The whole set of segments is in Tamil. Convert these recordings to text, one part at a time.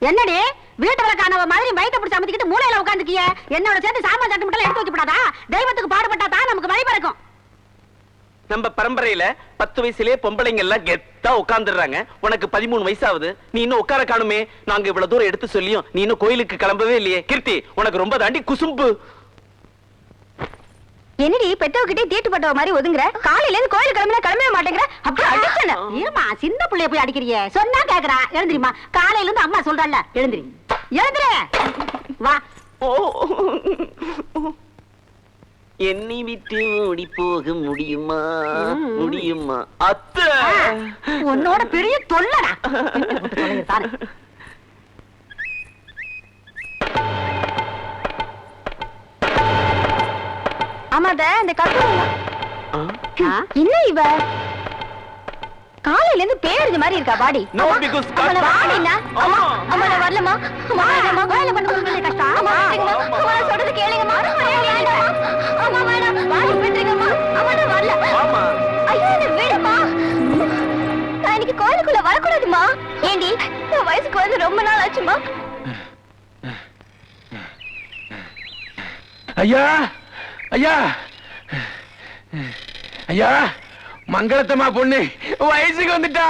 என்னடி வீட்டு விளக்கானவ மாதிரி வயிற்ற பிடிச்சி அமைக்கிட்டு மூலையில உட்காந்துக்கிய என்னோட சேர்த்து சாமான் சட்டு மட்டும் எடுத்து வச்சு விடாதா? தெய்வத்துக்கு பாடுபட்டா தான் நமக்கு வழி பிறக்கும். நம்ம பரம்பரையில 10 வயசுலயே பொம்பளைங்க எல்லாம் கெத்தா உட்கார்ந்துடுறாங்க. உனக்கு 13 வயசாகுது, நீ இன்னும் உட்கார காணுமே. நாங்க இவ்வளவு தூரம் எடுத்து சொல்லியும் நீ இன்னும் கோயிலுக்கு கிளம்பவே இல்லையே. கீர்த்தி, உனக்கு ரொம்ப தாண்டி குசும்பு. என்னடி பெற்றவகிட்டே தீட்டு பட்டவ மாதிரி ஒதுங்குற? காலையில இருந்து கோயில் கிளம்பவே மாட்டேங்கிற. அப்படி அடிச்சன இருமா, சின்ன பிள்ளைய போய் அடிக்கிறியே. சொன்னா கேக்குறா. எழுந்திரிமா, காலையில இருந்து அம்மா சொல்றல்ல, எழுந்திரி எழுந்திரே வா. என்னை விட்டு ஓடி போக முடியுமா? முடியுமா? அத்தை, உன்னோட பெரிய தொல்லடா. ஆமாத இந்த என்ன இவ காலையில இருந்து பேருது மாதிரி இருக்கா பாடி? வரலமா கோயில பண்ண கஷ்டம். சொல்றது கேளுங்கம்மா. நான் இன்னைக்கு கோயிலுக்குள்ள வரக்கூடாதுமா. ஏண்டி வயசுக்கு வந்து ரொம்ப நாள் ஆச்சுமா. ஐயா ஐயா ஐயா, மங்களத்தம்மா பொண்ணு வயசுக்கு வந்துட்டா.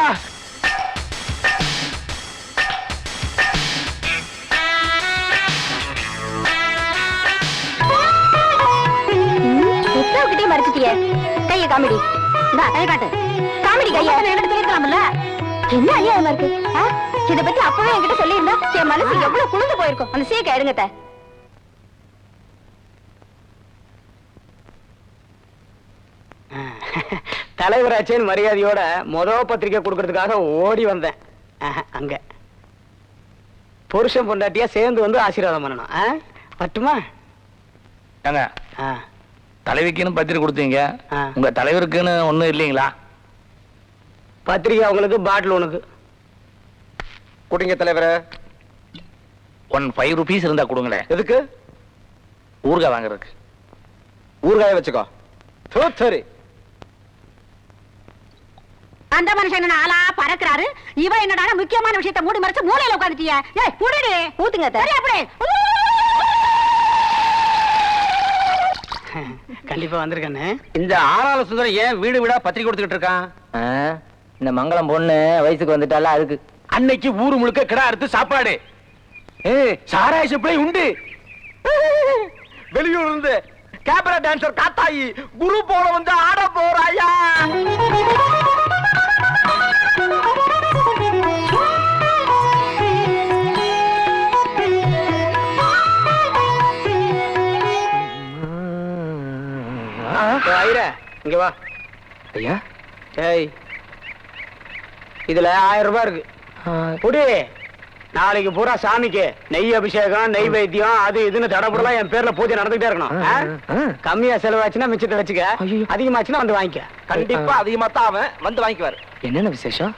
கிட்டே மறைச்சிட்டியே. கைய காமெடி கை காட்டு. காமெடி கையா என்கிட்ட சொல்லிருக்கலாம்ல. என்ன அநியாயமா இருக்கு? இதை பத்தி அப்பவே என்கிட்ட சொல்லியிருந்தா என் மனசு எவ்வளவு குளிர்ந்து போயிருக்கும். அந்த சீக்க எடுங்கத்த. தலைவராச்சேன்னு மரியாதையோட பத்திரிக்கை கொடுக்கறதுக்காக ஓடி வந்தேன். அங்க புருஷன் பொண்டாட்டியா சேர்ந்து வந்து ஆசீர்வாதம் பண்ணணும். பட்டுமா? தலைவிக்குன்னு பத்திரிக்கை கொடுத்தீங்க, உங்க தலைவருக்குன்னு ஒண்ணும் இல்லைங்களா? பத்திரிக்கை உங்களுக்கு, பாட்டில் உனக்கு. கொடுங்க தலைவரே. 5 ரூபீஸ் இருந்தா கொடுங்களேன். எதுக்கு? ஊறுகாய் வாங்குறதுக்கு. ஊறுகாய வச்சுக்கோ. சரி. அந்த மனுஷன் ஆளா பறக்கிறாரு. இவ என்னடா முக்கியமான விஷயத்தை மூடி மறைச்சு மூலையில உட்காந்துட்டிய. ஏய் மூடிடு. ஊத்துங்க அப்படியே. கண்டிப்பா வந்திருக்கானே. இந்த ஆறால சுந்தரம் ஏன் வீடு வீடா பத்திரிக்கை கொடுத்துக்கிட்டு இருக்கான்? இந்த மங்களம் பொண்ணு வயசுக்கு வந்துட்டால அதுக்கு. அன்னைக்கு ஊரு முழுக்க கிடா அறுத்து சாப்பாடு. சாராய சப்ளை உண்டு. வெளியூர் இருந்து கேபரா டான்சர் காத்தாயி குரு போல வந்து ஆட போறாயா. இங்க வா. ஐயா, ஏய், இதுல 1000 ரூபாய் இருக்கு. புடி. நாளைக்கு பூரா சாமிக்கு நெய் அபிஷேகம், நெய் வைத்தியம், அது இதுன்னு தடப்படலாம் என் பேர்ல பூஜை நடந்துகிட்டே இருக்கணும். கம்மியா செலவாச்சுன்னா மிச்சத்தை வச்சுக்க, அதிகமாச்சுன்னா வந்து வாங்கிக்க. கண்டிப்பா அதிகமா தான் அவன் வந்து வாங்கிக்குவாரு. என்னென்ன விசேஷம்?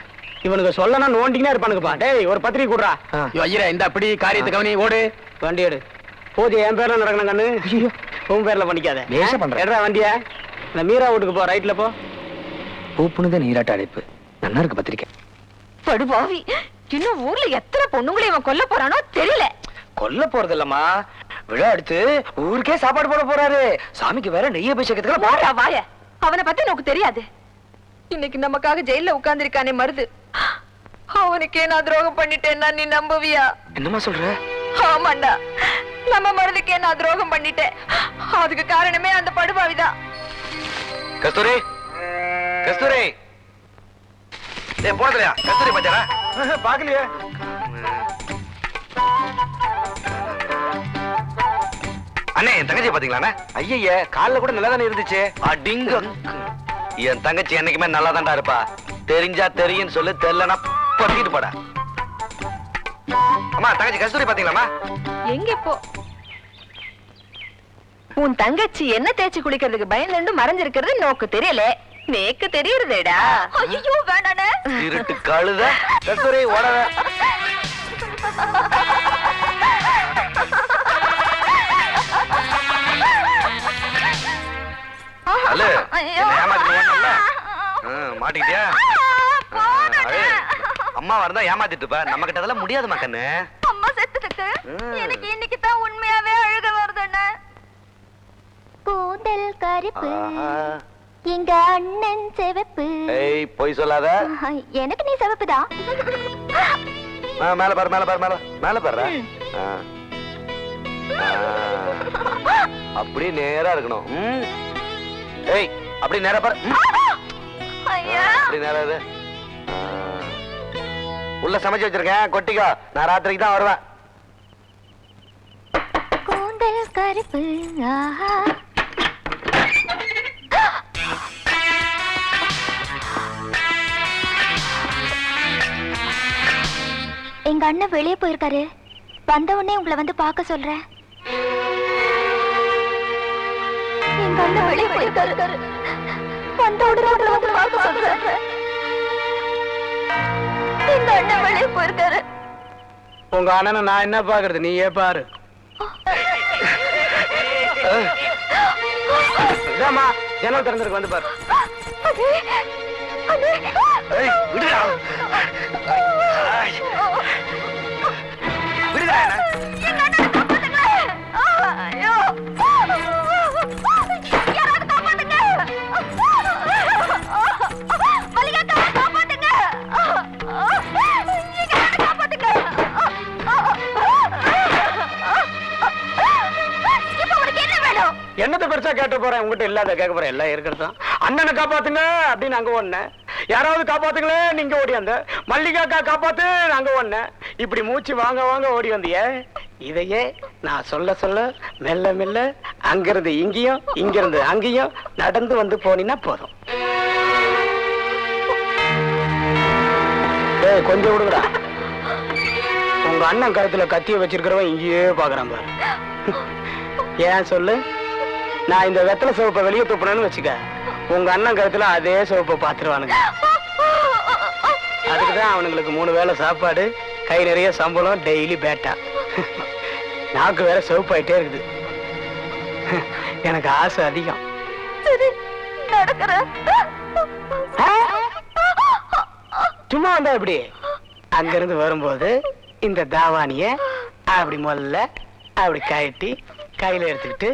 இவனுக்கு சொல்லணும் நோண்டிக்கினே இருப்பானுங்கப்பா. டேய், ஒரு பத்திரிக்கை கூடுறா. ஐயா, இந்த அப்படி காரியத்தை கவனி. ஓடு, வண்டி எடு. பூஜை என் பேர்ல நடக்கணும் கண்ணு, உன் பேர்ல பண்ணிக்காத. எடுறா வண்டிய. இந்த மீரா வீட்டுக்கு போ, ரைட்ல போ. பூப்புனுத நீராட்ட அழைப்பு. நல்லா இருக்கு பத்திரிக்கை. படுபாவி, இன்னும் ஊர்ல எத்தனை பொண்ணுங்களை இவன் கொல்ல போறானோ தெரியல. கொல்ல போறது இல்லம்மா, விழா எடுத்து ஊருக்கே சாப்பாடு போட போறாரு. சாமிக்கு வேற நெய் அபிஷேகத்துக்கு. வாய, அவனை பத்தி எனக்கு தெரியாது. இன்னைக்கு நமக்காக ஜெயில உட்கார்ந்திருக்கானே மருது, அவனுக்கே நான் துரோகம் பண்ணிட்டேன்னா நீ நம்புவியா? என்னமா சொல்ற? ஆமாண்டா, நம்ம மருதுக்கே நான் துரோகம் பண்ணிட்டேன். அதுக்கு காரணமே அந்த படுபாவிதான். கஸ்தூரி, கஸ்தூரி, போனதுலையா? கஸ்தூரி பாச்சாரா? பாக்கலையே. அண்ணே, என் தங்கச்சி பாத்தீங்களா? ஐய, கால்ல கூட நல்லா தானே இருந்துச்சு. அடிங்க, என் தங்கச்சி என்னைக்குமே நல்லா தான்டா இருப்பா. தெரிஞ்சா தெரியும் சொல்லு, தெரியலனா பத்திட்டு போடா. அம்மா, தங்கச்சி கஸ்தூரி பாத்தீங்களாமா? எங்க இப்போ? உன் தங்கச்சி என்ன தேய்ச்சி குளிக்கிறதுக்கு பயந்து மறைஞ்சிருக்கிறது நோக்கு தெரியல, நேக்கு தெரியுறதேடா. ஐயோ வேண்டானே. இருட்டு கழுத. கஸ்தூரி ஓடவே. ஹலோ, மாட்டிக்கிட்டியா? அம்மா வரதா ஏமாத்திட்டு இருப்ப. நம்ம கிட்ட அதெல்லாம் முடியாது மக்கன்னு. இருக்கு. எனக்கு இன்னைக்கு தான் உண்மையாவே அழுக வருதுண்ணே. கூந்தல் கருப்பு, எங்க அண்ணன் சிவப்பு. ஏய் போய் சொல்லாத. எனக்கு நீ சிவப்புதான். மேல பாரு மேல பாரு மேல மேல பாரு. அப்படி நேரா இருக்கணும். ஏய் அப்படி நேரா பாரு. அப்படி நேரா இரு. உள்ள சமைச்சு வச்சிருக்கேன், கொட்டிக்கோ. நான் ராத்திரிக்கு தான் வருவேன். கூந்தல் கருப்பு. எங்க அண்ணன் வெளியே போயிருக்காரு. வந்த உடனே உங்களை வந்து பார்க்க சொல்றேன். எங்க அண்ணன் வெளியே போயிருக்காரு. வந்த உடனே உங்களை வந்து பார்க்க சொல்றேன். எங்க அண்ணன் வெளியே போயிருக்காரு. உங்க அண்ணனை நான் என்ன பாக்குறது, நீயே பாரு. இதாம்மா ஜன்னல் திறந்திருக்கு, வந்து பாரு. என்னத்தை பெருசா கேட்டு போறேன், உங்ககிட்ட இல்லாத கேட்க போறேன். எல்லாம் இருக்கிறதா. அண்ணனை காப்பாத்துங்க அப்படின்னு அங்க ஒண்ணு, யாராவது காப்பாத்துங்களே நீங்க ஓடி வந்த, மல்லிகாக்கா காப்பாத்து நாங்க ஒண்ணு, இப்படி மூச்சு வாங்க வாங்க ஓடி வந்திய. இதையே நான் சொல்ல சொல்ல மெல்ல மெல்ல அங்கிருந்து இங்கேயும் இங்கிருந்து அங்கேயும் நடந்து வந்து போனீங்கன்னா போதும். கொஞ்சம் விடுங்கடா. உங்க அண்ணன் கழுத்துல கத்திய வச்சிருக்கிறவன் இங்கேயே பாக்குறான் பாரு. ஏன் சொல்லு, நான் இந்த வெத்தலை சிவப்பை வெளியே துப்புனேன்னு வச்சுக்க, உங்க அண்ணன் கழுத்துல அதே சிவப்பை பாத்துருவானுங்க. அதுக்குதான் அவனுங்களுக்கு 3 வேளை சாப்பாடு, கை நிறைய சம்பளம், டெய்லி பேட்டா. நாக்கு வேற சிவப்பாயிட்டே இருக்குது. எனக்கு ஆசை அதிகம். சும்மா வந்தா இப்படி அங்கிருந்து வரும்போது இந்த தாவானிய அப்படி முதல்ல அப்படி கட்டி கையில எடுத்துக்கிட்டு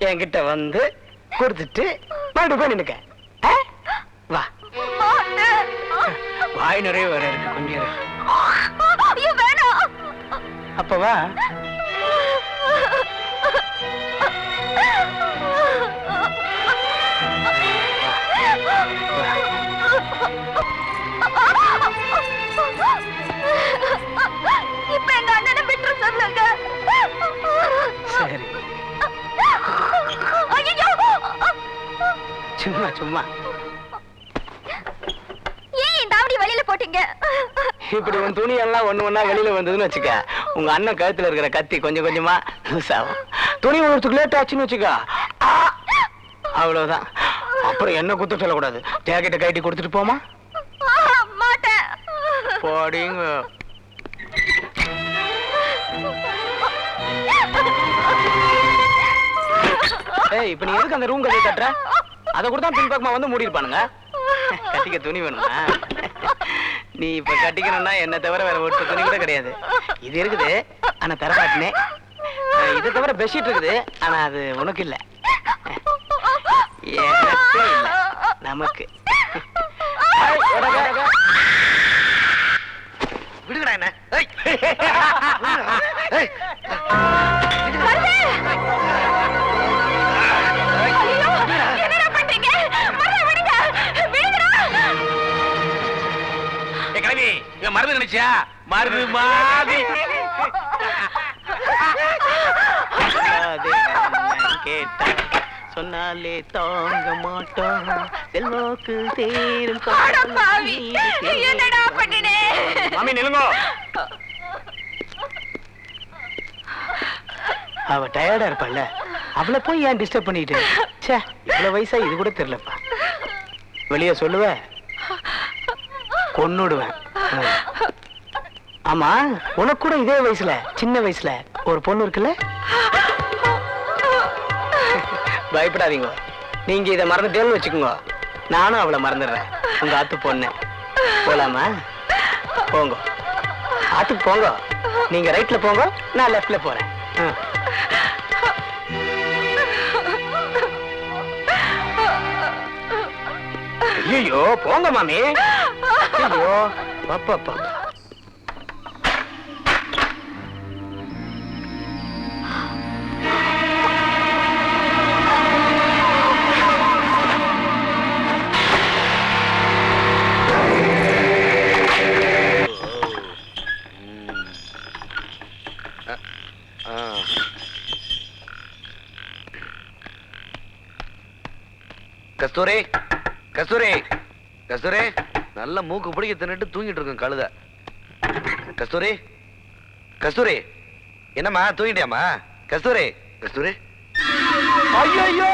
என்கிட்ட வந்து கொடுத்துட்டு மறுபடியும் போய் நின்னுக்க. வா, வாய் நிறைய வேற இருக்கு, கொஞ்சம் அப்ப வா. இப்ப எங்க அண்ணனை விட்டு சொல்லுங்க. சரி, சும்மா சும்மா. ஏன் இந்த தாவடி வெளியில போட்டீங்க? இப்படி உன் துணி எல்லாம் ஒண்ணு ஒண்ணா வெளியில வந்ததுன்னு வச்சுக்க, உங்க அண்ணன் கழுத்துல இருக்கிற கத்தி கொஞ்சம் கொஞ்சமா லூசாகும். துணி ஒருத்துக்கு லேட் ஆச்சுன்னு வச்சுக்க, அவ்வளவுதான். அப்புறம் என்ன குத்த சொல்லக்கூடாது. ஜாக்கெட்டை கட்டி கொடுத்துட்டு போமா. மாட்டேன். போடிங்க. ஏய், இப்ப நீ எதுக்கு அந்த ரூம் கட்டி கட்டுற? அதை கூட தான் பின்பக்கமா வந்து மூடி இருப்பானுங்க. கட்டிக்க துணி வேணுமா? நீ இப்ப கட்டிக்கணும்னா என்ன தவிர வேற ஒரு துணி கூட கிடையாது. இது இருக்குது, ஆனா தரமாட்டினே. இதை தவிர பெட்ஷீட் இருக்குது, ஆனா அது உனக்கு இல்ல, எனக்கு இல்ல, நமக்கு. விடுங்கடா என்ன. மருந்து நினைச்சியா? மருந்து மாதிரி சொன்னாலே தாங்க மாட்டோம், செல்வாக்கு சேரும். என்னடா பண்ணினே? மாமி நிலுங்கோ. அவ டயர்டா இருப்பாள்ல, அவளை போய் ஏன் டிஸ்டர்ப் பண்ணிட்டு? ச்சே, இவ்வளவு வயசா இது கூட தெரியலப்பா. வெளியே சொல்லுவ, கொன்னுடுவேன். ஆமா, உனக்கு கூட இதே வயசுல, சின்ன வயசுல ஒரு பொண்ணு இருக்குல்ல? பயப்படாதீங்க, நீங்க இதை மறந்துட்டேன்னு வச்சுக்கோங்க, நானும் அவளை மறந்துடுறேன். உங்க ஆத்து பொண்ணு. போலாமா? போங்க, ஆத்துக்கு போங்க. நீங்க ரைட்ல போங்க, நான் லெஃப்ட்ல போறேன். ஐயோ போங்க மாமி. ஐயோ பாப்பா. கஸ்தூரி, கஸ்தூரி, கஸ்தூரி, நல்ல மூக்கு பிடிக்க தின்னுட்டு தூங்கிட்டு இருக்கும் கழுத. கஸ்தூரி, கஸ்தூரி, என்னம்மா தூங்கிட்டியாமா? கஸ்தூரி, கஸ்தூரி. ஐயோ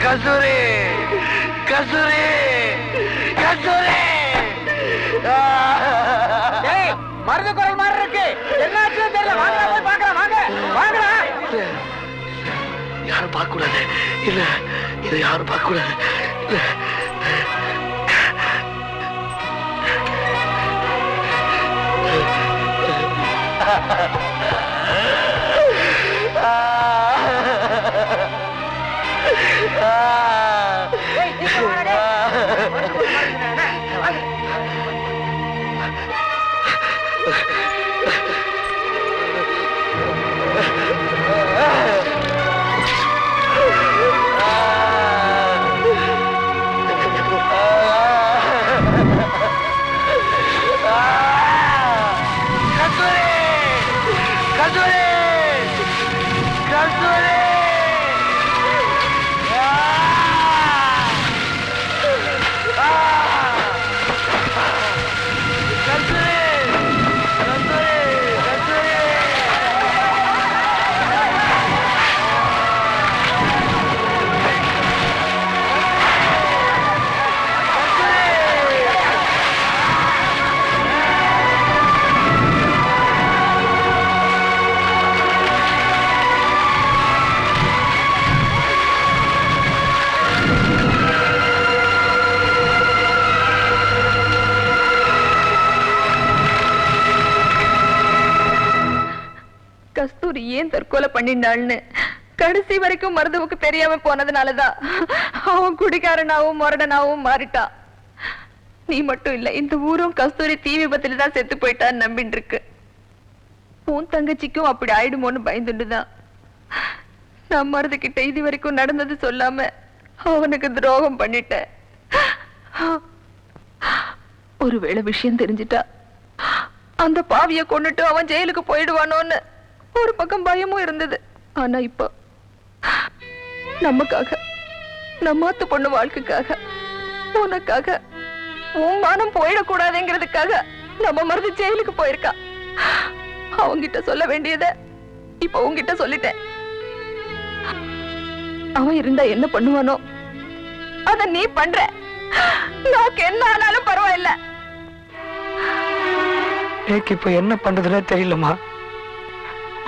கஸ்தூரி, கஸ்தூரி, கஸ்தூரி. மருந்து குரல் மாதிரி இருக்கு. என்னாச்சு தெரியல. வாங்க போய் பார்க்கலாம். வாங்க வாங்கடா. யாரும் பார்க்க கூடாது. இல்ல இதை யாரும் பார்க்க கூடாது. கஸ்தூரி ஏன் தற்கொலை பண்ணினாள்னு கடைசி வரைக்கும் மருதுவுக்கு தெரியாம போனதுனாலதான் அவன் குடிகாரனாவும் முரடனாவும் மாறிட்டான். நீ மட்டும் இல்ல, இந்த ஊரும் கஸ்தூரி தீ விபத்துல தான் செத்து போயிட்டான்னு நம்பிட்டு இருக்கு. உன் தங்கச்சிக்கும் அப்படி ஆயிடுமோன்னு பயந்துட்டுதான் நான் மருது கிட்ட இது வரைக்கும் நடந்தது சொல்லாம அவனுக்கு துரோகம் பண்ணிட்டேன். ஒருவேளை விஷயம் தெரிஞ்சிட்டா அந்த பாவிய கொண்டுட்டு அவன் ஜெயிலுக்கு போயிடுவானோன்னு ஒரு பக்கம் பயமும் இருந்தது. ஆனா இப்போ நமக்காக, நம்மாத்து பொண்ணு வாழ்க்கைக்காக, உனக்காக, உன் மானம் போயிடக்கூடாதுங்கிறதுக்காக நம்ம மருந்து ஜெயிலுக்கு போயிருக்கா. அவங்கிட்ட சொல்ல வேண்டியத இப்ப உன்கிட்ட சொல்லிட்டேன். அவன் இருந்தா என்ன பண்ணுவானோ அத நீ பண்ற. நமக்கு என்ன ஆனாலும் பரவாயில்ல. எனக்கு இப்ப என்ன பண்றதுன்னு தெரியலமா.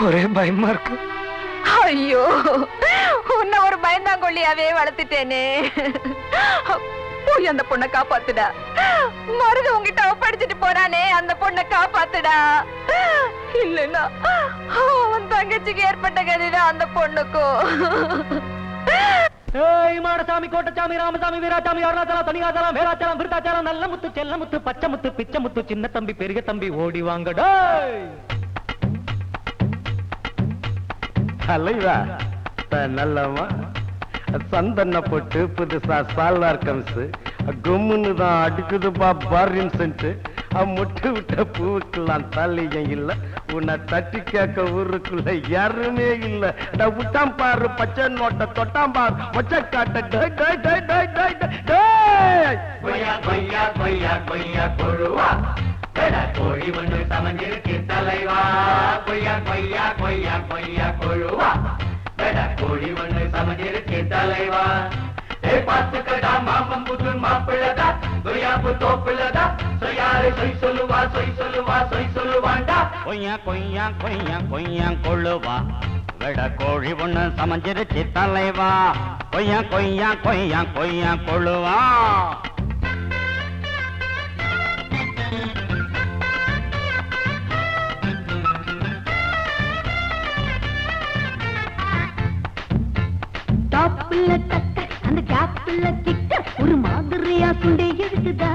ஒரே பயமா இருக்கு. ஐயோ, உன்னை ஒரு பயந்தாங்கொல்லியாவே வளர்த்துட்டேனே. போய் அந்த பொண்ணை காப்பாத்துடா. மருது உங்ககிட்ட படிச்சுட்டு போறானே, அந்த பொண்ணை காப்பாத்துடா. இல்லன்னா அவன் தங்கச்சிக்கு ஏற்பட்ட கதிதான் அந்த பொண்ணுக்கும். மாடசாமி, கோட்டசாமி, ராமசாமி, வீராசாமி, அருணாச்சலம், தனியாச்சலம், வேராச்சலம், விருத்தாச்சலம், நல்ல முத்து, செல்ல முத்து, பச்சை முத்து, பிச்சை முத்து, சின்ன தம்பி, பெரிய தம்பி, ஓடி வாங்கடா. தலைவா நல்லவா சந்தன போட்டு புதுசா சால்வார் கம்ஸ் கும்முன்னு தான் அடுக்குதுப்பா பாரின் சென்ட்டு முட்டு விட்ட பூவுக்குலாம் தலையும் இல்ல. உன்னை தட்டி கேட்க ஊருக்குள்ள யாருமே இல்ல. விட்டாம் பாரு பச்சை நோட்டை, தொட்டாம் பாரு மொச்ச காட்ட. கோழி ஒன்று சமஞ்சிருக்கு தலைவா. கொய்யா கொய்யா கொய்யா கொய்யா கொழுவா. கோழி ஒன்று சமஞ்சிருக்கு தலைவா. பாத்துக்கடா மாமம் புது மாப்பிள்ளதா, கொய்யாப்பு தோப்பிள்ளதா. சொய்யாரு சொய் சொல்லுவா, சொய் சொல்லுவா, சொய் சொல்லுவாண்டா. கொய்யா கொய்யா கொய்யா கொய்யா கொழுவா. வெட கோழி ஒண்ணு சமைஞ்சிருச்சு தலைவா கொய்யா கொய்யா கொய்யா கொய்யா கொழுவா டாப்புல டக்க அந்த கேப்புல கிட்ட ஒரு மாதிரியா சுண்டி எடுத்துதா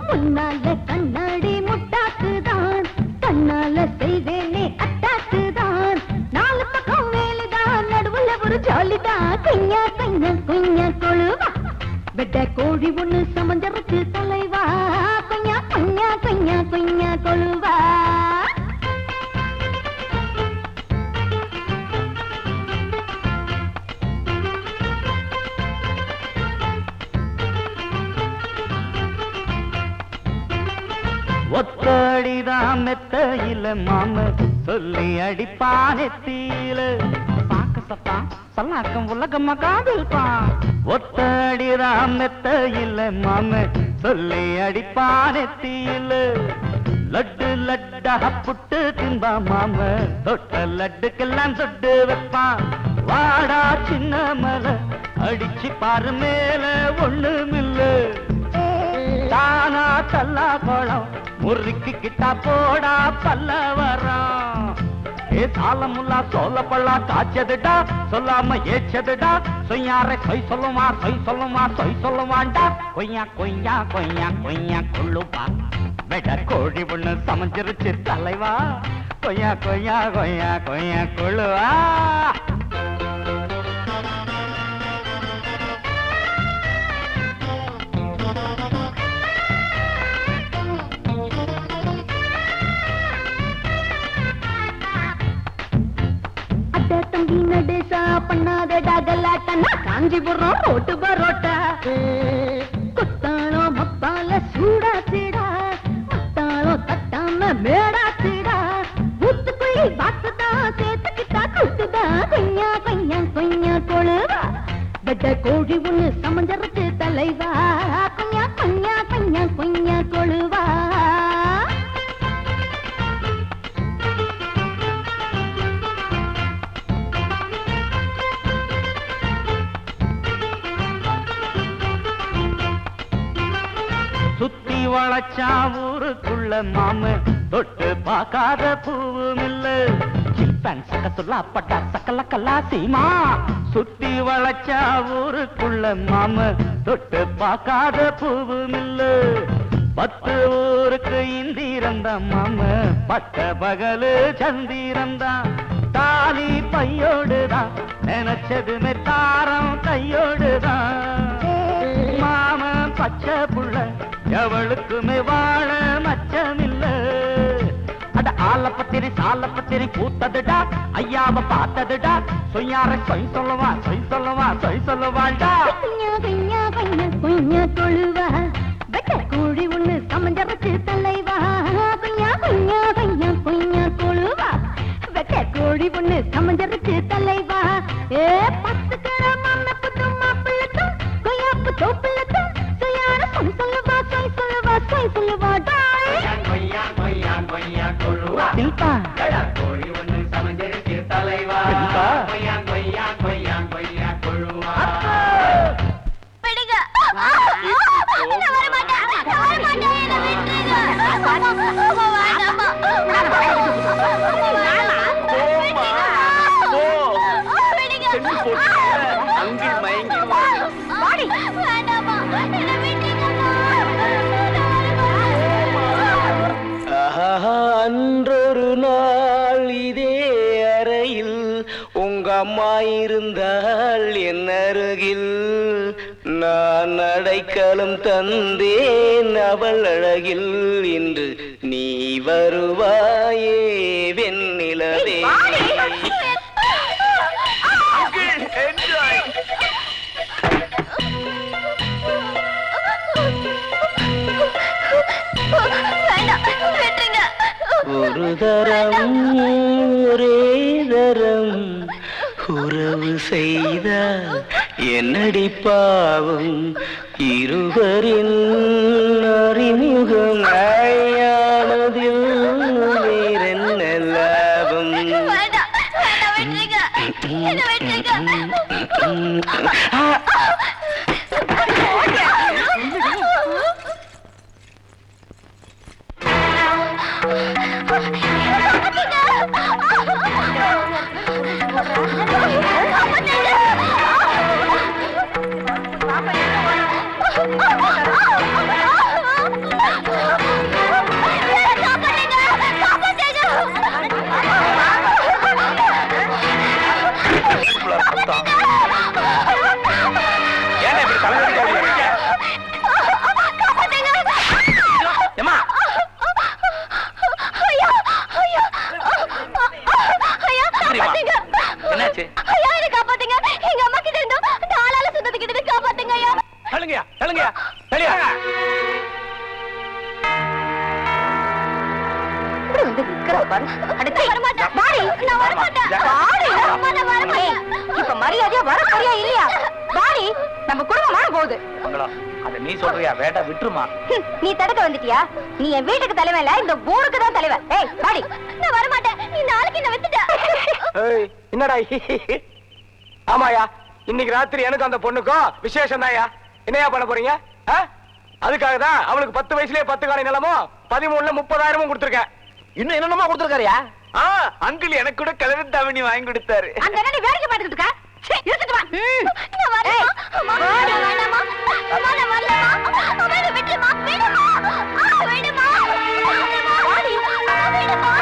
முன்னால கண்ணாடி முட்டாக்குதான் கண்ணால செய்வேனே அட்டாக்குதான் நாலு பக்கம் வேலைதான் நடுவுல ஒரு ஜாலிதான் குஞ்சா குஞ்சா குஞ்சா கொழுவா வெட்ட கோழி ஒண்ணு சமஞ்சருக்கு தலைவா குஞ்சா குஞ்சா குஞ்சா குஞ்சா கொழுவா ஒத்தடிதான் மெத்தையில மாம சொல்லி அடிப்பானெத்தியில பாக்க சத்தா சல்லாக்கம் உலகமா காதல்பான் ஒத்தடிதான் மெத்தையில மாம சொல்லி அடிப்பானெத்தியில லட்டு லட்டா புட்டு தின்பா மாம தொட்ட லட்டுக்கெல்லாம் சொட்டு வைப்பான் வாடா சின்ன மலை அடிச்சு பாரு மேல ஒண்ணுமில்ல தானா தல்லா கோளம் முறுக்கி கிட்டா போடா பல்ல வரான் ஏ சாலமுல்லா சோல பல்லா காய்ச்சதுடா சொல்லாம ஏச்சதுடா சொய்யாரை சொய் சொல்லுமா சொய் சொல்லுமா சொய் சொல்லுவான்டா கொய்யா கொய்யா கொய்யா கொய்யா கொள்ளுப்பா வெட கோழி ஒண்ணு சமைஞ்சிருச்சு தலைவா கொய்யா கொய்யா கொய்யா கொய்யா கொள்ளுவா தம்பி நடேசா பண்ணாதடா கலாட்டா காஞ்சிபுரம் ரோட்டு பரோட்டா குத்தாளோ மத்தால சூடாச்சுடா மத்தாளோ தட்டாம மேடாச்சுடா ஊத்துக்குழி பாத்துதா சேர்த்துக்கிட்டா குத்துதா கொய்யா கொய்யா கொய்யா கொழுவா வெட்ட கோழி ஒண்ணு சமஞ்சருக்கு தலைவா கொய்யா கொய்யா கொய்யா கொய்யா கொழுவா சுத்தி வளச்சா ஊருக்குள்ள மாம தொட்டு பார்க்காத பூவும் இல்ல சில்பன் சக்கத்துலா பட்டா சக்கல கல்லா சீமா சுத்தி வளச்சா ஊருக்குள்ள மாம தொட்டு பார்க்காத பூவும் இல்ல 10 ஊருக்கு இந்திரந்தா மாம பட்ட பகலு சந்திரந்தா தாலி பையோடுதான் நினைச்சதுமே தாரம் கையோடுதான் மாமன் பச்சை புள்ள எவளுக்குமே வாழ மச்சமில்ல அட ஆலப்பத்திரி சாலப்பத்திரி பூத்ததுடா ஐயாவ பார்த்ததுடா சொய்யார சொய் சொல்லுவா சொய் சொல்லுவா சொய் சொல்லுவாண்டா கொழுவா வெட்ட கோழி ஒண்ணு சமஞ்சருக்கு தலைவா குஞ்சா குஞ்சா குஞ்சா குஞ்சா கொழுவா வெட்ட கோழி ஒண்ணு சமஞ்சருக்கு தலைவா ஏ 10 கிழமை புது மாப்பிள்ளத்தும் கொய்யாப்பு தோப்பிள்ளத்தும் சொய்யார சொய் சொல்லுவா சொய் சொல்லுவா சொய் சொல்லுவா கொய்யா கொய்யா கொய்யா கொழுவா சில்பா கோழி ஒண்ணு சமைஞ்சிருக்கு தலைவா கொய்யா கொய்யா கொய்யா கொய்யா கொழுவா விடுங்க நான் வர மாட்டேன் என்ன விட்டுருங்க அங்கிள் மயங்கி அன்றொரு நாள் இதே அறையில் உங்க அம்மா இருந்தால் என் அருகில் நான் அடைக்கலம் தந்தேன் அவள் அழகில் இன்று நீ வருவாயே வெண்ணிலவே ஒரு தரம் ஒரே தரம் உறவு செய்தால் என்னடி பாவம் இருவரின் அறிமுகம் ஆயானதில் வேறென்ன லாபம் இப்ப மரியாதையா வர போறியா இல்லையா? பாடி நம்ம குடும்பமான போகுது. அத நீ சொல்றியா? வேட்டா விட்டுருமா. நீ தடுக்க வந்துட்டியா? நீ என் வீட்டுக்கு தலைவன் இல்ல, இந்த ஊருக்கு தான் தலைவன். ஏய் பாடி, நான் வர மாட்டேன். இந்த ஆளுக்கு என்ன வித்துட்டா. ஏய் என்னடா? ஆமாயா, இன்னைக்கு ராத்திரி எனக்கு அந்த பொண்ணுக்கும் விசேஷம் தான்யா. என்னையா பண்ண போறீங்க? அதுக்காக தான் அவளுக்கு 10 வயசுலயே 10 காணி நிலமும் 13ல 30,000 கொடுத்துருக்கேன். இன்னும் என்னமா கொடுத்துருக்காருயா? அங்கிள் எனக்கு கூட கலர் தாவணி வாங்கி கொடுத்தாரு. அந்த என்ன நீ வேடிக்கை பார்த்துட்டு இருக்க? சீ, எடுத்துட்டு வா. நான் வரேன். அம்மா, வேண்டாமா. அம்மா நான் வரலமா. அம்மா என்ன விட்டுமா. விடுமா. விடுமா. வாடி. விடுமா.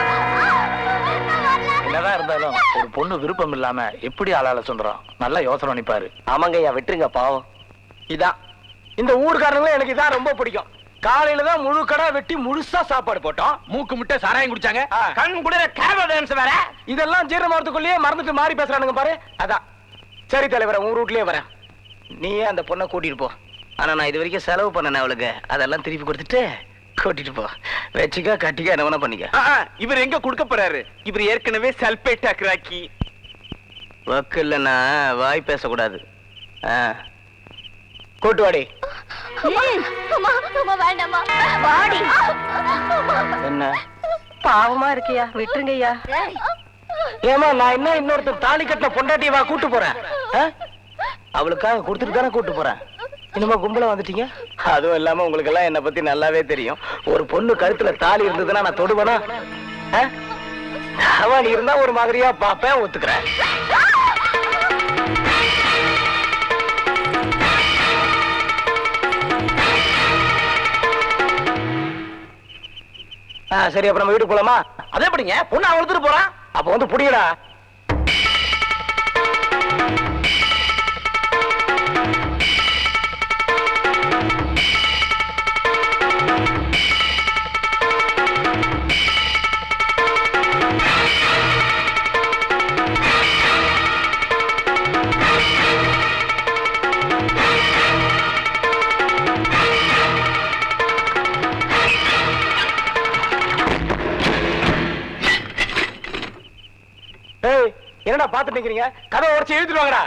என்னதான் இருந்தாலும் ஒரு பொண்ணு விருப்பம் இல்லாம எப்படி ஆளால சொல்றான்? நல்லா யோசனை பண்ணிப்பாரு. ஆமாங்கய்யா, விட்டுருங்க பாவம். இதான் இந்த ஊர்காரங்களும் எனக்கு இதான் ரொம்ப பிடிக்கும். காலையில தான் முழு கடை வெட்டி முழுசா சாப்பாடு போட்டோம். மூக்கு முட்டை சாராயம் குடிச்சாங்க. கண் குடிற கேவல டான்ஸ் வேற. இதெல்லாம் ஜீரணமாகறதுக்குள்ளேயே மறந்துட்டு மாறி பேசுறானுங்க பாரு. அதான் சரி தலைவரை, உன் ரூட்லயே வரேன். நீயே அந்த பொண்ணை கூட்டிட்டு போ. ஆனா நான் இது வரைக்கும் செலவு பண்ணேன் அவளுக்கு. அதெல்லாம் திருப்பி கொடுத்துட்டு கூட்டிட்டு போ. வச்சுக்க, கட்டிக்க, என்ன வேணா பண்ணிக்க. இவர் எங்க கொடுக்க போறாரு? இவர் ஏற்கனவே சல்பேட் அக்ராக்கி. வக்கு இல்லைன்னா வாய் பேசக்கூடாது. கூட்டு வாடி. அம்மா, அம்மா வேண்டாமா. வாடி. என்ன பாவமா இருக்கியா? விட்டுருங்கய்யா. ஏமா, நான் என்ன இன்னொருத்தர் தாலி கட்டின பொண்டாட்டியவா கூட்டு போறேன்? அவளுக்காக கொடுத்துட்டு தானே கூட்டு போறேன். இன்னுமா கும்பல வந்துட்டீங்க? அதுவும் இல்லாம உங்களுக்கு எல்லாம் என்ன பத்தி நல்லாவே தெரியும். ஒரு பொண்ணு கழுத்துல தாலி இருந்ததுன்னா நான் தொடுவேனா? அவன் இருந்தா ஒரு மாதிரியா பாப்பேன், ஒத்துக்கிறேன். சரி, அப்ப நம்ம வீட்டுக்கு போலாமா? அதே எப்படிங்க பொண்ணு அவன் எடுத்துட்டு போறான்? அப்ப வந்து புடியடா. என்னடா பாத்துட்டு நிக்கிறீங்க? கதை உடைச்சு எழுதிட்டு வாங்கடா.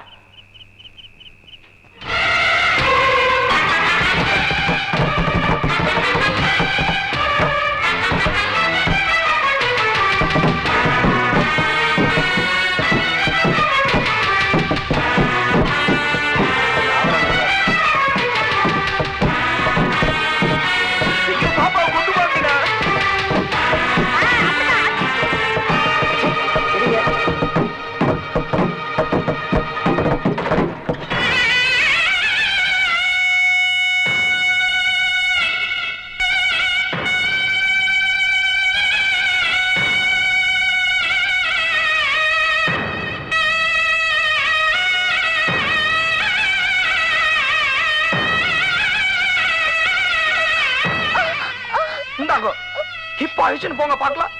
இப்ப அழிச்சுன்னு போங்க பாக்கலாம்.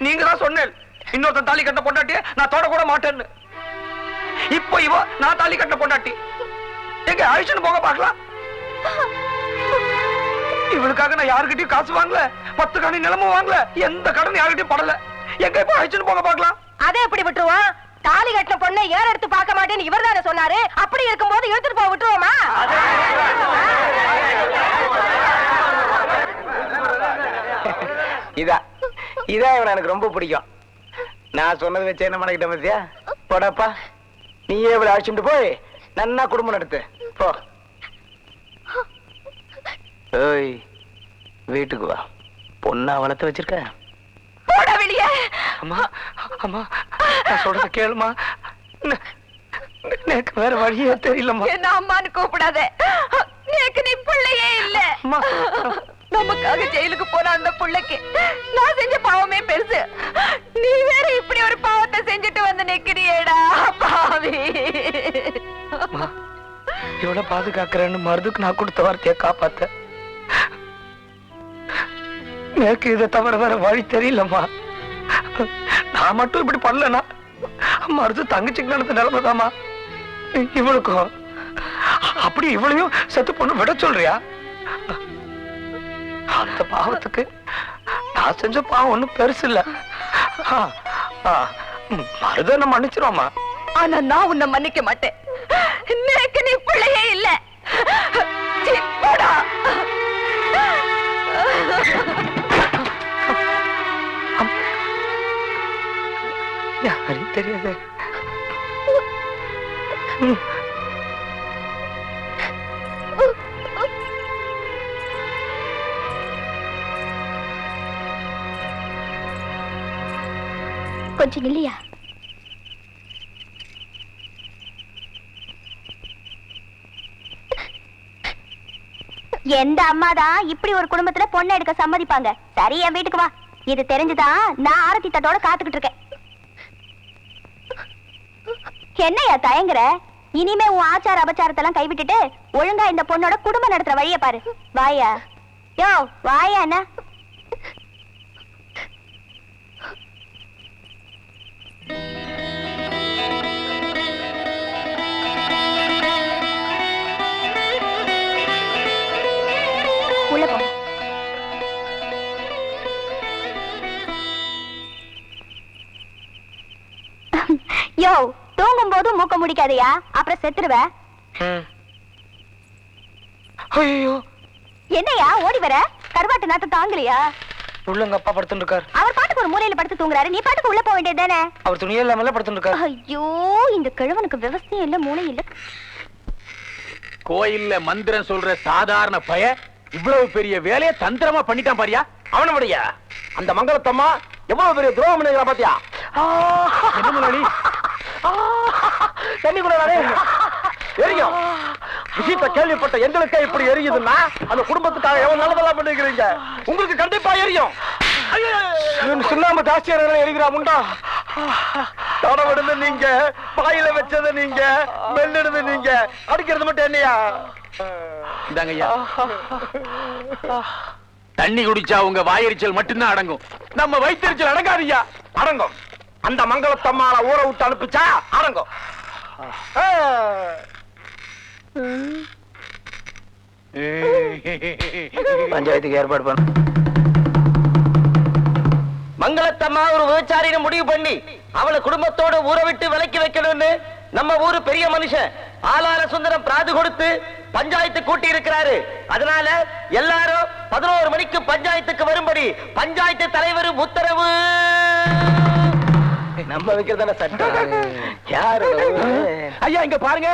நீங்க தான் சொன்னேன் இன்னொருத்தன் தாலி கட்ட பொண்டாட்டி நான் தொட கூட மாட்டேன்னு. இப்போ இவ நான் தாலி கட்ட பொண்டாட்டி. எங்க அழிச்சுன்னு போங்க பாக்கலாம். இவளுக்காக நான் யாருக்கிட்டையும் காசு வாங்கல, 10 காணி நிலமும் வாங்கல, எந்த கடன் யாருக்கிட்டையும் படல. எங்க இப்ப அழிச்சுன்னு போங்க பாக்கலாம். அதே எப்படி விட்டுருவோம்? தாலி கட்டின பொண்ணை ஏற எடுத்து பார்க்க மாட்டேன்னு இவர் தானே சொன்னாரு. அப்படி இருக்கும்போது எடுத்துட்டு போக விட்டுருவோமா? இதான் இவன் எனக்கு ரொம்ப பிடிக்கும். நான் சொன்னது வச்சு என்ன பண்ணிக்கிட்ட பத்தியா? போடாப்பா, நீயே இவளை அழைச்சிட்டு போய் நன்னா குடும்பம் நடத்து போ. ஏய், வீட்டுக்கு வா. பொண்ணா வளர்த்து வச்சிருக்க. போடா வெளியே. அம்மா அம்மா, நான் சொல்றத கேளுமா. எனக்கு வேற வழியே தெரியலம்மா. என்ன அம்மான்னு கூப்பிடாத. எனக்கு நீ பிள்ளையே இல்ல. அம்மா, நமக்காக ஜெயிலுக்கு போன அந்த பிள்ளைக்கு நான் செஞ்ச பாவமே பெருசு. நீ வேற இப்படி ஒரு பாவத்தை செஞ்சுட்டு வந்து நிக்கிறியேடா பாவி. இவ்வளவு பாதுகாக்கிறேன்னு மருதுக்கு நான் கொடுத்த வார்த்தையை காப்பாத்த எனக்கு இதை தவிர வேற வழி தெரியலம்மா. நான் மட்டும் இப்படி பண்ணலனா மருது தங்கச்சிக்கு நடந்த நிலைமைதாம்மா இவளுக்கும். அப்படி இவளையும் செத்து பொண்ணு விட சொல்றியா? அந்த பாவத்துக்கு நான் செஞ்ச பாவம் ஒண்ணும் பெருசு இல்ல. மருத என்ன மன்னிச்சிருவாமா. ஆனா நான் உன்னை மன்னிக்க மாட்டேன். எனக்கு நீ பிள்ளையே இல்ல. சீ, போடா. யாரும் தெரியாது. கொஞ்சம் இல்லையா? எந்த அம்மாதான் இப்படி ஒரு குடும்பத்துல பொண்ணை எடுக்க சம்மதிப்பாங்க? சரி, என் வீட்டுக்கு வா. இது தெரிஞ்சுதான் நான் ஆரத்தி தட்டோட காத்துக்கிட்டு இருக்கேன். என்னையா தயங்குற? இனிமே உன் ஆச்சார அபச்சாரத்தெல்லாம் கைவிட்டுட்டு ஒழுங்கா இந்த பொண்ணோட குடும்பம் நடத்துற வழிய பாரு. வாயா. யோ வாயா. என்ன உள்ள போ. யோ, தூங்கும் போது மூக்க முடிக்காதையா, அப்புறம் செத்துருவ. ஐயோ, என்னையா ஓடி வர? கருவாட்டு நாத்த தாங்கலையா? உள்ளங்க அப்பா படுத்துட்டு இருக்காரு. அவர் பாட்டுக்கு ஒரு மூலையில படுத்து தூங்குறாரு, நீ பாட்டுக்கு உள்ள போக வேண்டியது தானே? அவர் துணியே இல்லாமல படுத்துட்டு இருக்காரு. ஐயோ, இந்த கிழவனுக்கு விவசாயம் இல்ல, மூளை இல்ல. கோயில்ல மந்திரம் சொல்ற சாதாரண பய இவ்வளவு பெரிய வேலையை தந்திரமா பண்ணிட்டான் பாரியா. அவனபடியா அந்த மங்களத்தம்மா எவ்வளவு பெரிய துரோகம் பண்ணுறா பாத்தியா? என்ன முன்னாடி தண்ணி கூட எரியும். விஷயத்தை கேள்விப்பட்ட எங்களுக்கே இப்படி எரியுதுன்னா அந்த குடும்பத்துக்காக எவ்வளவு நல்லதெல்லாம் பண்ணிக்கிறீங்க. உங்களுக்கு கண்டிப்பா எரியும். சுண்ணாம்பு ஜாஸ்தியா எரிகிறாமுண்டா. தடவிடுது நீங்க, பாயில வச்சது நீங்க, மெல்லிடுது நீங்க, அடிக்கிறது மட்டும் என்னையா? இந்தாங்க ஐயா, தண்ணி குடிச்சா உங்க வாயெரிச்சல் மட்டும்தான் அடங்கும், நம்ம வயிற்றெரிச்சல் அடங்காதியா. அடங்கும். அந்த மங்களத்தம்மாள ஊரை விட்டு அனுப்பிச்சா அடங்கும். பஞ்சாயத்துக்கு ஏற்பாடு பண்ண. மங்களத்தம்மா ஒரு விபச்சாரின்னு முடிவு பண்ணி அவளை குடும்பத்தோட ஊரை விட்டு விலக்கி வைக்கணும்னு நம்ம ஊரு பெரிய மனுஷன் ஆளார சுந்தரம் பிராது கொடுத்து பஞ்சாயத்து கூட்டி இருக்கிறாரு. அதனால எல்லாரும் 11 மணிக்கு பஞ்சாயத்துக்கு வரும்படி பஞ்சாயத்து தலைவர் உத்தரவு. நம்ம வைக்கிறதான சட்டம். யாரு ஐயா இங்க பாருங்க.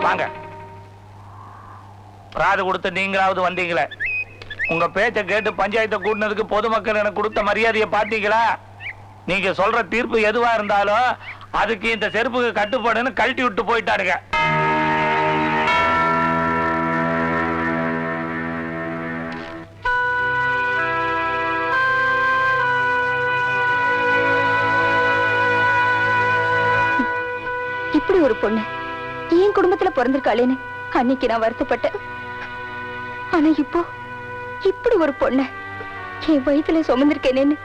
வாங்க. பிராது கொடுத்து நீங்களாவது வந்தீங்களே, உங்க பேச்ச கேட்டு பஞ்சாயத்தை கூட்டினதுக்கு பொதுமக்கள் எனக்கு கொடுத்த மரியாதையை பாத்தீங்களா? நீங்க சொல்ற தீர்ப்பு எதுவா இருந்தாலும் அதுக்கு இந்த செருப்புக்கு கட்டுப்பாடுன்னு கழட்டி விட்டு போயிட்டாருங்க. இப்படி ஒரு பொண்ணு என் குடும்பத்துல பிறந்திருக்காளேன்னு அன்னைக்கு நான் வருத்தப்பட்டேன். ஆனா இப்போ இப்படி ஒரு பொண்ணு என் வயித்துல சுமந்திருக்கேனேன்னு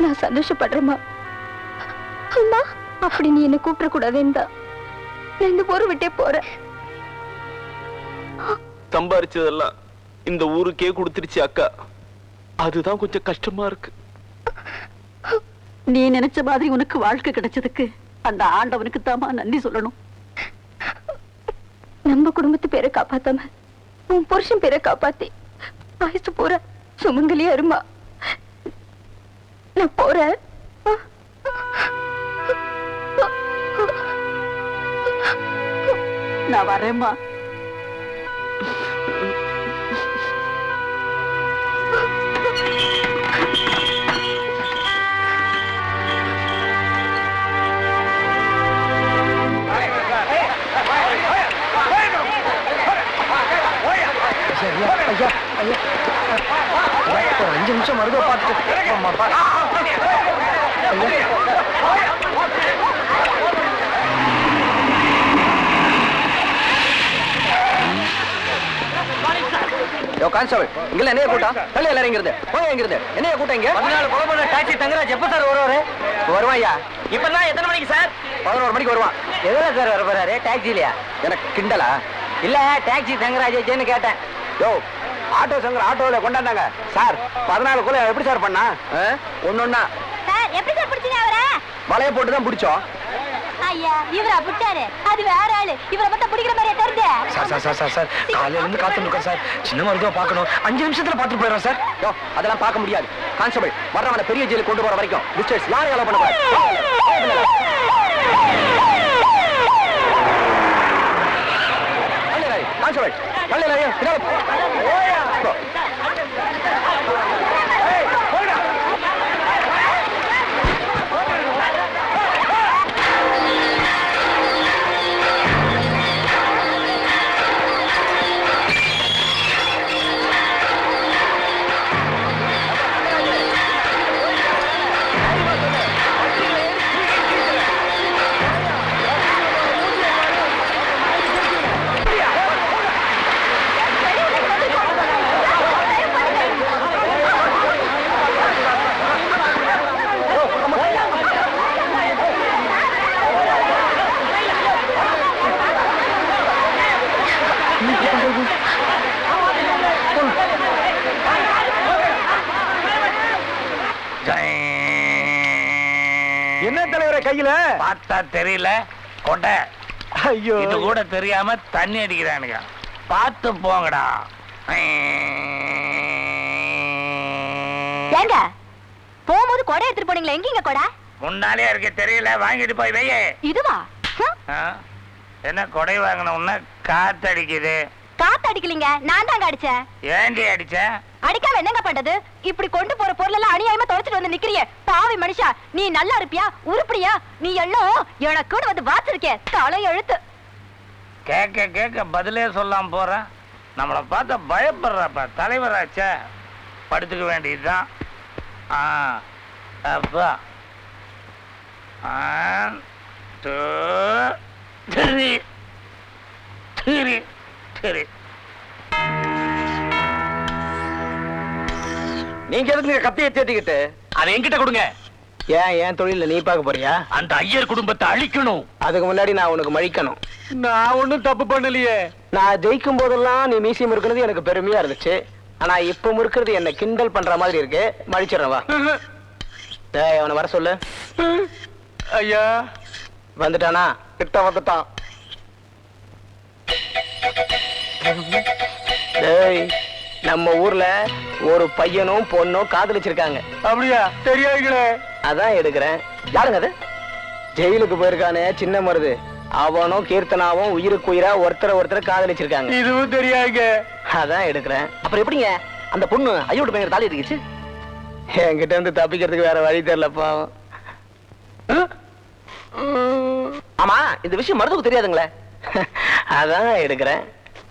நான் சந்தோஷப்படுறேம்மா. அம்மா, அப்படி நீ என்ன கூப்பிட கூடாதுன்னு தான் நான் இந்த ஊரை விட்டே போறேன். சம்பாரிச்சதெல்லாம் இந்த ஊருக்கே கொடுத்துருச்சு அக்கா. அதுதான் கொஞ்சம் கஷ்டமா இருக்கு. நீ நினைச்ச மாதிரி உனக்கு வாழ்க்கை கிடைச்சதுக்கு அந்த ஆண்டவனுக்கு தாமா நன்றி சொல்லணும். நம்ம குடும்பத்து பேரை காப்பாத்தாம உன் புருஷன் பேரை காப்பாத்தி வயசு போற சுமங்கலி அருமா. நான் போறேன். நான் வரேம்மா. ஐயா ஐயா ஒரு 5 நிமிஷம் மருத்துவ பார்த்துட்டு. கான்ஸ்டபிள் இங்க என்னைய கூட்டம் தள்ளி எல்லாரும் இங்கிருந்து போய் எங்கிருந்து என்னைய கூட்டம் இங்க 14 கொலை பண்ண டாக்ஸி தங்கராஜ் எப்ப சார் வருவாரு? வருவாயா? இப்பதான் எத்தனை மணிக்கு சார்? 11 மணிக்கு வருவான். எதுல சார் வர போறாரு? டாக்ஸிலயா? எனக்கு கிண்டலா? இல்ல டாக்ஸி தங்கராஜேன்னு கேட்டேன். யோ ஆட்டோ சங்கர் ஆட்டோல கொண்டாந்தாங்க சார். 14 கொலை எப்படி சார் பண்ணா? ஒன்னொன்னா சார் எப்படி சார் பிடிச்சீங்க அவரை? வலைய போட்டு தான் பிடிச்சோம். ஐயா இவரா பிடிச்சாரு? அது வேற ஆளு. இவரை மட்டும் பிடிக்கிற மாதிரியே தெரியுது. Sir sir sir sir sir காலையில இருந்து காத்துருக்கோம் சார். சின்ன மருத்துவ பார்க்கணும். 5 நிமிஷத்துல பார்த்துட்டு போயிடுறோம் சார். யோ அதெல்லாம் பார்க்க முடியாது. கான்ஸ்டபிள் வர்றவன பெரிய ஜெயிலுக்கு கொண்டு போற வரைக்கும் டிஸ்டன்ஸ் யாரும் அலோ பண்ண கூடாது. கான்ஸ்டபிள் பள்ளியில என்ன தலைவர கையில பார்த்தா தெரியல கொண்டை. ஐயோ இது கூட தெரியாம தண்ணி அடிக்கிறானுங்க. பார்த்து போங்கடா. ஏங்க போகும்போது கொடை எடுத்துட்டு போனீங்களா? எங்கீங்க கொடை? முன்னாலே இருக்க தெரியல, வாங்கிட்டு போய் வையே. இதுவா? என்ன கொடை வாங்கின உடனே காத்தடிக்குது? காத்து அடிக்கலீங்க, நான் தாங்க அடிச்சேன். ஏண்டி அடிச்ச? அடிக்காம என்னங்க பண்றது? இப்படி கொண்டு போற பொருள் எல்லாம் அநியாயமா தொலைச்சிட்டு வந்து நிக்கிறியே பாவி மனுஷா. நீ நல்லா இருப்பியா? உருப்படியா? நீ எல்லாம் எனக்குன்னு வந்து வாச்சிருக்கே தலை எழுத்து. கேட்க கேட்க பதிலே சொல்லாம போறேன். நம்மளை பார்த்தா பயப்படுறப்ப தலைவராச்ச படுத்துக்க வேண்டியதுதான். அப்பா 1 2 3 சரி. நீங்க எதுக்கு கத்தியை தேத்திக்கிட்டு? அதை என்கிட்ட கொடுங்க. ஏன் தொழில நீ பார்க்க போறியா? அந்த ஐயர் குடும்பத்தை அழிக்கணும். அதுக்கு முன்னாடி நான் உனக்கு மழிக்கணும். நான் ஒண்ணும் தப்பு பண்ணலையே. நான் ஜெயிக்கும் போதெல்லாம் நீ மீசியம் இருக்கிறது எனக்கு பெருமையா இருந்துச்சு. ஆனா இப்ப இருக்கிறது என்ன கிண்டல் பண்ற மாதிரி இருக்கு. மழிச்சிடறேன் வா. டேய் அவனை வர சொல்லு. ஐயா வந்துட்டானா? கிட்ட வந்துட்டான். டேய் நம்ம ஊர்ல ஒரு பையனும் பொண்ணும் காதலிச்சிருக்காங்க. அப்படியா? தெரியாதுங்களே. அதான் எடுக்கிறேன். யாருங்க அது? ஜெயிலுக்கு போயிருக்கானே சின்ன மருது, அவனும் கீர்த்தனாவும் உயிருக்கு உயிரா ஒருத்தரை காதலிச்சிருக்காங்க. இதுவும் தெரியாதுங்க. அதான் எடுக்கிறேன். அப்புறம் எப்படிங்க அந்த பொண்ணு ஐயோட பையன் தாலி இருந்துச்சு? என்கிட்ட இருந்து தப்பிக்கிறதுக்கு வேற வழி தெரியலப்பா. ஆமா இந்த விஷயம் மருதுக்கு தெரியாதுங்களே. அதான் எடுக்கிறேன்.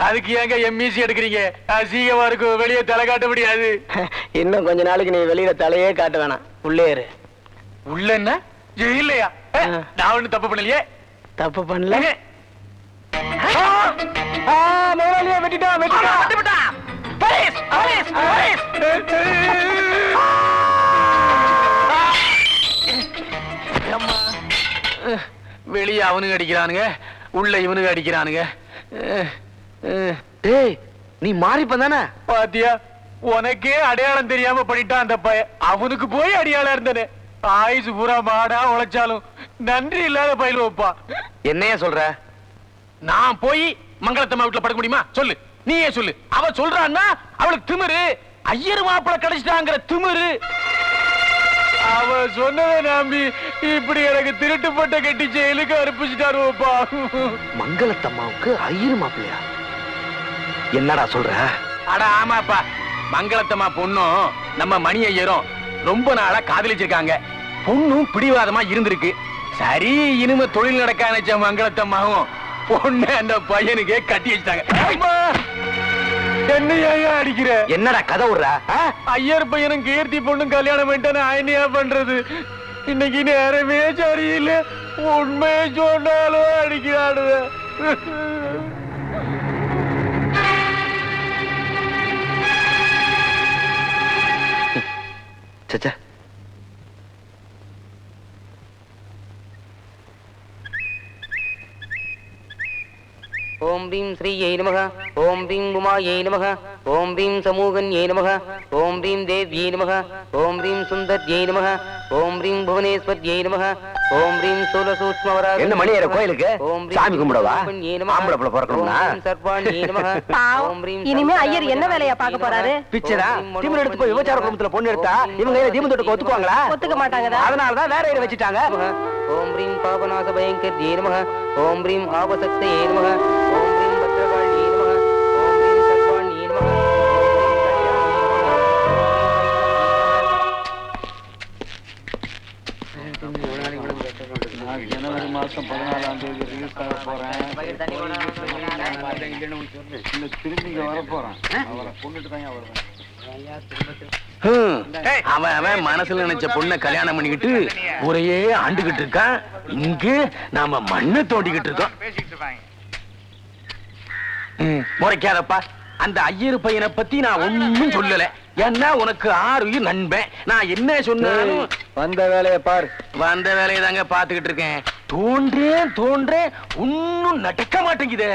அதுக்கு ஏங்க எம்இசி எடுக்கிறீங்க? அசிங்கமா இருக்கும், வெளியே தலை காட்ட முடியாது. இன்னும் கொஞ்ச நாளைக்கு நீ வெளியில தலையே காட்ட வேணாம், உள்ளே இரு. உள்ள என்ன இல்லையா? நான் ஒண்ணு தப்பு பண்ணலையே. தப்பு பண்ணல. முதலாளியே வெட்டிட்டான். Police police police. வெளியே அவனுங்க அடிக்கிறானுங்க, உள்ள இவனுங்க அடிக்கிறானுங்க. டேய் நீ மாறிப்ப தானே? பாத்தியா, உனக்கே அடையாளம் தெரியாம பண்ணிட்டான் அந்த பையன். அவனுக்கு போய் அடையாளம் இருந்தனே. ஆயுசு பூரா மாடா உழைச்சாலும் நன்றி இல்லாத பயிலுவப்பா. என்னைய சொல்ற? நான் போய் மங்களத்தம்மா வீட்டுல படுக்க முடியுமா சொல்லு, நீயே சொல்லு. அவ சொல்றான்னா அவளுக்கு திமிரு, ஐயர் மாப்பிள கிடைச்சிட்டாங்கிற திமிரு. அவ சொன்னதை நம்பி இப்படி எனக்கு திருட்டு பட்ட கட்டி ஜெயிலுக்கு அனுப்பிச்சிட்டாருப்பா. மங்களத்தம்மாவுக்கு ஐயர் மாப்பிள்ளையா? என்னடா சொல்ற? அட ஆமாப்பா, மங்களத்தம்மா பொண்ணும் நம்ம மணி ஐயரும் ரொம்ப நாளா காதலிச்சிருக்காங்க. பொண்ணும் பிடிவாதமா இருந்திருக்கு. சரி, இனிமே தொழில் நடக்க நினைச்ச மங்களத்தம்மாவும் பொண்ணு அந்த பையனுக்கே கட்டி வச்சுட்டாங்க. என்னையா அடிக்கிற? என்னடா கதை விடுற? ஐயர் பையனும் கீர்த்தி பொண்ணும் கல்யாணம் பண்ணிட்டு நான் என்னையா பண்றது? இன்னைக்கு நேரமே சரியில்லை. உண்மையை சொன்னாலும் அடிக்கிறாடுவ. சச்சா, ஓம் பீம் ஸ்ரீயை நமக, ஓம் பீம் உமாயை நமக, ஓம் பீம் சமூகன்யை நமக, ஓம் பீம் தேவ்யை நமக, ஓம் பீம் சுந்தர்யை நமக, ஓம் பீம் புவனேஸ்வர்யை நமக, ஓம் பீம் சூலசூக்ஷ்மவராக. என்ன மணி ஐயர் கோயிலுக்கு சாமி கும்பிடவா? ஆம்பளை புள்ள பிறக்கணும்னா? இனிமே ஐயர் என்ன வேலையா பார்க்க போறாரு? பிச்சரா திமிர் எடுத்து போய் விபச்சார குடும்பத்துல பொண்ணு எடுத்தா இவங்க தீபம் தொட்டுக்கு ஒத்துக்குவாங்களா? ஒத்துக்க மாட்டாங்க. அதனாலதான் வேற இதை வச்சுட்டாங்க. ஓம் ரீம் பாபநாச பயங்கர்யே நமக, ஓம் ரீம் ஆபசக்தயே நமக, ஓம் ரீம் பத்ரகாளியே நமக, ஓம் ரீம் சர்வாணியே நமக, ஜனவரி மாசம் 14ஆம் தேதி ரிலீஸ் ஆக போறேன். திரும்பி இங்க வர போறேன். அவரை கொண்டுட்டு தான் வருவேன். அவன் மனசுல நினைச்ச பொண்ணை கல்யாணம் பண்ணிக்கிட்டு ஒரையே ஆண்டுகிட்டு இருக்கான். இங்க நாம மண்ணை தோண்டிக்கிட்டு இருக்கோம். முறைக்காதப்பா, அந்த ஐயர் பையனை பத்தி நான் ஒண்ணும் சொல்லல. ஏன்னா உனக்கு 6 உயிர் நண்பன். நான் என்ன சொன்னாலும் வந்த வேலையை பார். வந்த வேலையை தாங்க பாத்துக்கிட்டு இருக்கேன். தோன்றேன் ஒன்னும் நடக்க மாட்டேங்குதே.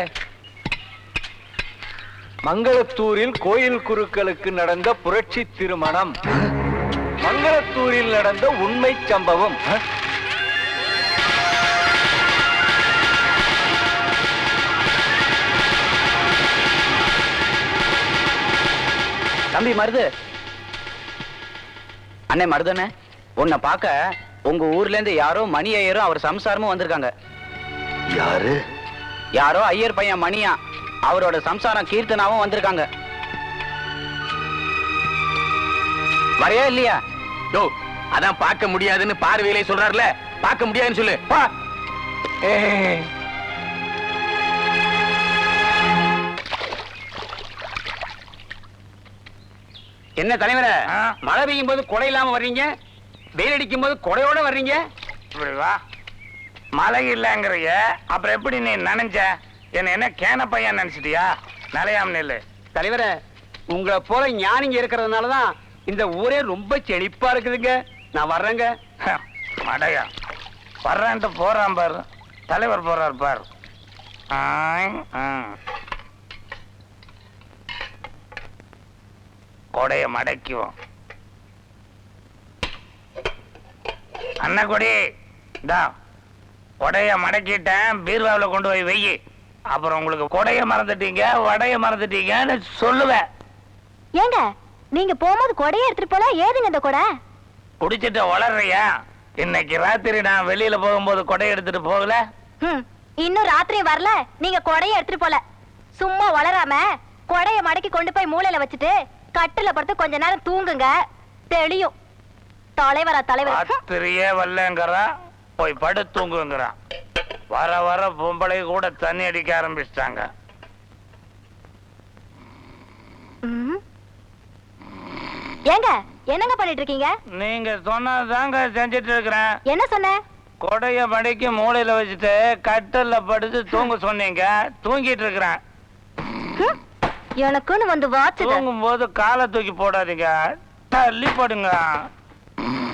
மங்களத்தூரில் கோயில் குருக்களுக்கு நடந்த புரட்சி திருமணம். மங்களத்தூரில் நடந்த உண்மை சம்பவம். தம்பி மருது, அண்ணே மருதண்ணே, உன்னை பார்க்க உங்க ஊர்ல இருந்து யாரோ மணி ஐயரும் அவர் சம்சாரமும் வந்திருக்காங்க. யாரு? யாரோ ஐயர் பையன் மணியா, அவரோட சம்சாரம் கீர்த்தனாவும் வந்திருக்காங்க. வரையா இல்லையா? யோ, அதான் பார்க்க முடியாதுன்னு பார்வையிலே சொல்றாருல, பார்க்க முடியாதுன்னு சொல்லு. பா. என்ன தலைவரே, மழை பெய்யும் போது கொடை இல்லாம வர்றீங்க, வெயில் அடிக்கும் போது கொடையோட வர்றீங்க. இப்படி வா. மழை இல்லைங்கிறிய, அப்புறம் எப்படி நீ நினைச்ச? என்ன கேன பையன் நினைச்சிட்டியா? நிலையாம நில்லு. தலைவரே, உங்களை போல ஞானிங்க இருக்கிறதுனாலதான் இந்த ஊரே ரொம்ப செழிப்பா இருக்குதுங்க. நான் வர்றேங்க. மடையா வர்றேன்ட்டு போறான் பாரு, தலைவர் போறாரு பாரு. கொடைய மடக்குவோம். அண்ணா கொடி இந்தா, கொடைய மடக்கிட்டேன், பீர்வாவில் கொண்டு போய் வெயி. அப்புறம் உங்களுக்கு கொடைய மறந்துட்டீங்க, வடைய மறந்துட்டீங்கன்னு சொல்லுவேன். ஏங்க, நீங்க போகும்போது கொடையை எடுத்துட்டு போல, ஏதுங்க இந்த கொடை? குடிச்சிட்டு வளர்றியா? இன்னைக்கு ராத்திரி நான் வெளியில போகும்போது கொடை எடுத்துட்டு போகல. இன்னும் ராத்திரி வரல, நீங்க கொடையை எடுத்துட்டு போல. சும்மா வளராம கொடைய மடக்கி கொண்டு போய் மூலையில வச்சுட்டு கட்டுல படுத்து கொஞ்ச நேரம் தூங்குங்க, தெளியும். தலைவரா தலைவர். ராத்திரியே வரலங்கிறா, போய் படு தூங்குங்கிறான். வர வர பொம்பளை கூட தண்ணி அடிக்க ஆரம்பிச்சிட்டாங்க. ஏங்க, என்னங்க பண்ணிட்டு இருக்கீங்க? நீங்க சொன்னதாங்க செஞ்சிட்டு இருக்கிறேன். என்ன சொன்ன? கொடைய மடக்கி மூளையில வச்சுட்டு கட்டல்ல படுத்து தூங்க சொன்னீங்க, தூங்கிட்டு இருக்கிறேன். எனக்குன்னு வந்து வாச்சு. தூங்கும் போது காலை தூக்கி போடாதீங்க, தள்ளி போடுங்க.